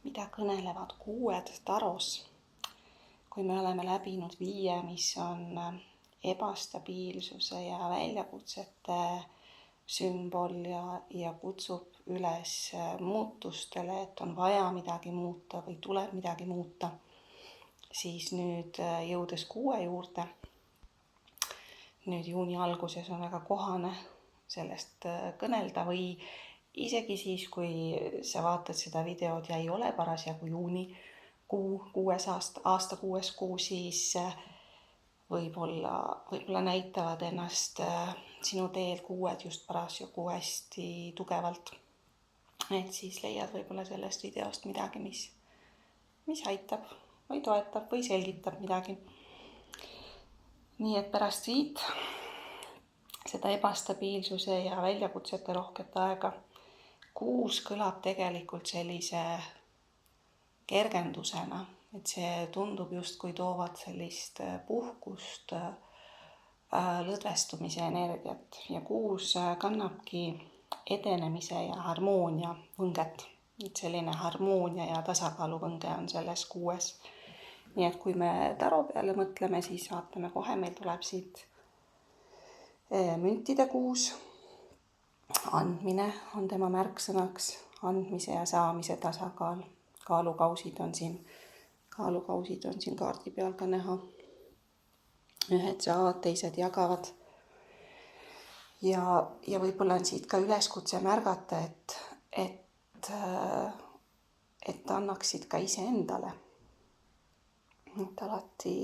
mida kõnelevad kuued taros. Kui me oleme läbinud 5, mis on ebastabiilsuse ja väljakutsete sümbol ja kutsub üles muutustele, et on vaja midagi muuta või tuleb midagi muuta, siis nüüd jõudes 6 juurde, nüüd juuni alguses on väga kohane sellest kõnelda või isegi siis, kui sa vaatad seda videot ja ei ole parasjagu juunikuu, aasta 6. kuu, siis võib-olla näitavad ennast sinu teel kuued just parasjagu hästi tugevalt. Et siis leiad võib-olla sellest videost midagi, mis aitab või toetab või selgitab midagi. Nii et pärast 5 seda ebastabiilsuse ja väljakutsete rohket aega 6 kõlab tegelikult sellise kergendusena, et see tundub justkui toovad sellist puhkust, lõdvestumise energiat ja 6 kannabki edenemise ja harmoonia võnget. Et selline harmoonia ja tasakaalu võnge on selles 6. Nii et kui me taro peale mõtleme, siis vaatame kohe, meil tuleb siit müntide 6. Andmine on tema märksõnaks, andmise ja saamise tasakaal. Kaalukausid on siin kaardi peal ka näha. Ühed saavad, teised jagavad. Ja võib-olla on siit ka üleskutse märgata, et annaksid ka iseendale. Et alati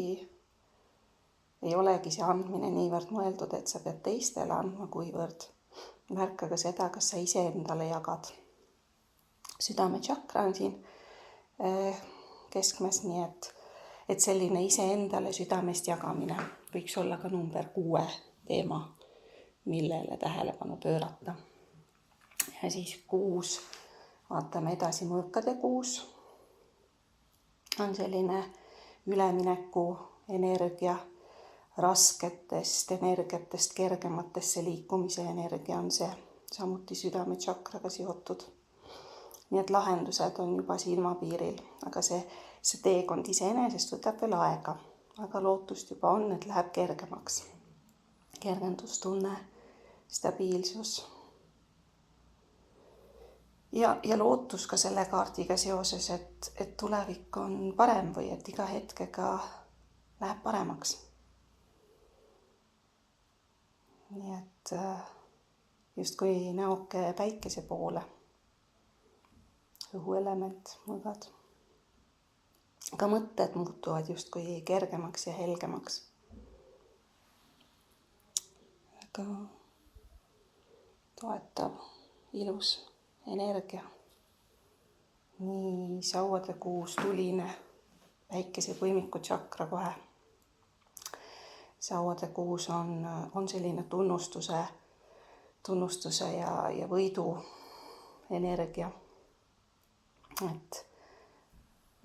ei olegi see andmine niivõrd mõeldud, et sa pead teistele andma, kuivõrd märka ka seda, kas sa iseendale jagad. Südametšakra on siin keskmes, nii et selline iseendale südamest jagamine võiks olla ka number 6 teema, millele tähelepanu pöörata. Ja siis 6, vaatame edasi, mõõkade 6 on selline ülemineku energia, rasketest energiatest kergematesse liikumise energia on see, samuti südametšakraga seotud. Nii et lahendused on juba silmapiiril, aga see teekond iseenesest võtab veel aega, aga lootust juba on, et läheb kergemaks. Kergendustunne, stabiilsus ja lootus ka selle kaardiga seoses, et tulevik on parem või et iga hetkega läheb paremaks. Nii et justkui näoke päikese poole, õhuelement, mõõgad. Ka mõtted muutuvad justkui kergemaks ja helgemaks. Väga toetav, ilus energia. Nii sauade 6 tuline, päikese põimiku tšakra kohe. Sauade 6 on selline tunnustuse ja võidu energia.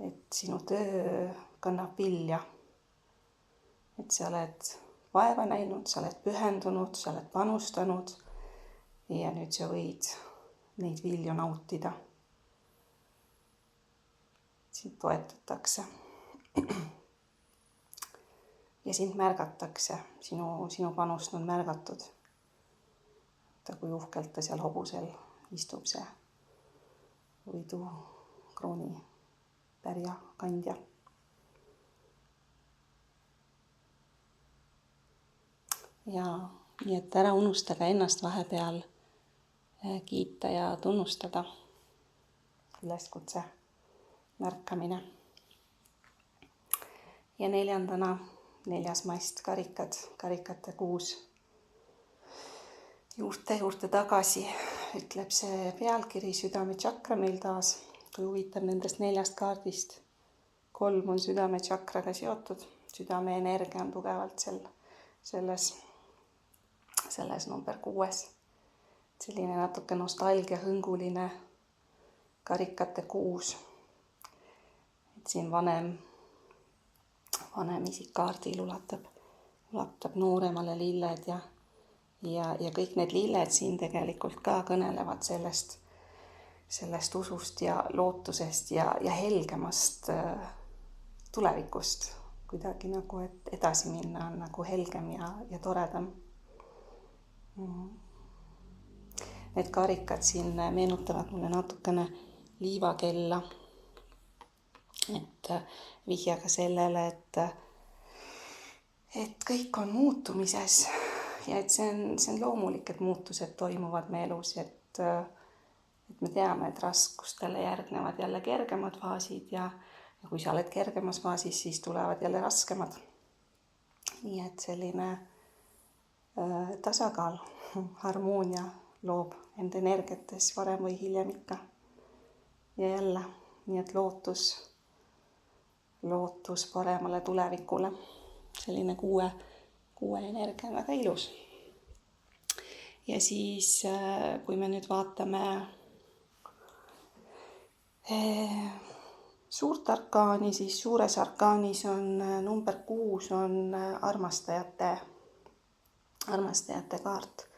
Et sinu töö kannab vilja. Et sa oled vaeva näinud, sa oled pühendunud, sa oled panustanud ja nüüd sa võid neid vilju nautida. Sind toetatakse. Ja sind märgatakse, sinu panust on märgatud. Kui uhkelt ta seal hobusel istub see võidu krooni pärja kandja. Ja nii et ära unustada ennast vahepeal kiita ja tunnustada. Üleskutse, märkamine. Ja 4. 4. mast, karikate 6. Juurte tagasi, ütleb see pealkiri, südametšakra meil taas. Kui huvitab nendest 4 kaardist, 3 on südametšakraga seotud. Südame energia on tugevalt selles number 6. Selline natuke nostalgia hõnguline karikate 6. Et siin vanem isik kaardil ulatab nooremale lilled ja kõik need lilled siin tegelikult ka kõnelevad sellest usust ja lootusest ja helgemast tulevikust. Kuidagi nagu, et edasi minna on nagu helgem ja toredam. Need karikad siin meenutavad mulle natukene liivakella. Et vihjaga sellele, et kõik on muutumises ja et see on loomulik, et muutused toimuvad me elus, et me teame, et raskustele järgnevad jälle kergemad faasid ja kui sa oled kergemas faasis, siis tulevad jälle raskemad. Nii et selline tasakaal, harmoonia loob enda energiates varem või hiljem ikka. Ja jälle, nii et lootus paremale tulevikule. Selline kuue energia on väga ilus. Ja siis, kui me nüüd vaatame suurt arkaani, siis suures arkaanis on number 6 on armastajate kaart,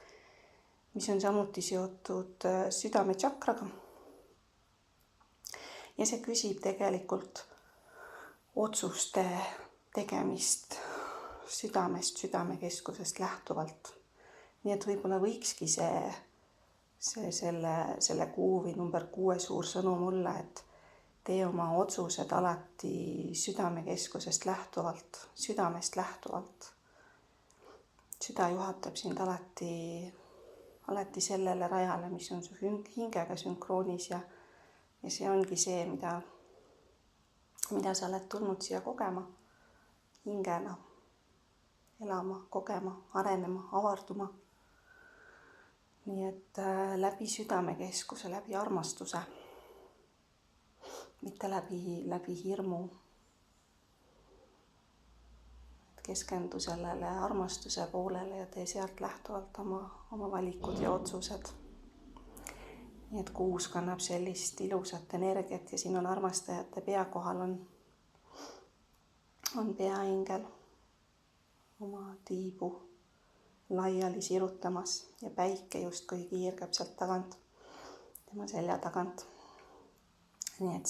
mis on samuti seotud südametšakraga. Ja see küsib tegelikult otsuste tegemist südamekeskusest lähtuvalt. Nii et võib-olla võikski selle kuu või number 6 suur sõnum olla, et tee oma otsused alati südamekeskusest lähtuvalt, südamest lähtuvalt. Süda juhatab sind alati sellele rajale, mis on su hingega sünkroonis ja see ongi see, mida sa oled tulnud siia kogema, hingena, elama, kogema, arenema, avarduma. Nii et läbi südamekeskuse, läbi armastuse, mitte läbi hirmu. Keskendu sellele armastuse poolele ja tee sealt lähtuvalt oma valikud ja otsused. Nii et 6 kannab sellist ilusat energiat ja siin on armastajate pea kohal on peaingel oma tiibu laiali sirutamas ja päike justkui kiirgab sealt tagant, tema selja tagant. Nii et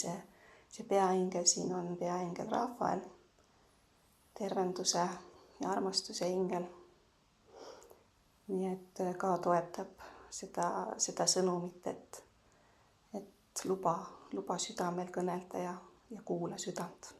see peaingel siin on peaingel Rafael, tervenduse ja armastuse ingel. Nii et ka toetab seda sõnumit, et luba südamel kõnelda ja kuula südant.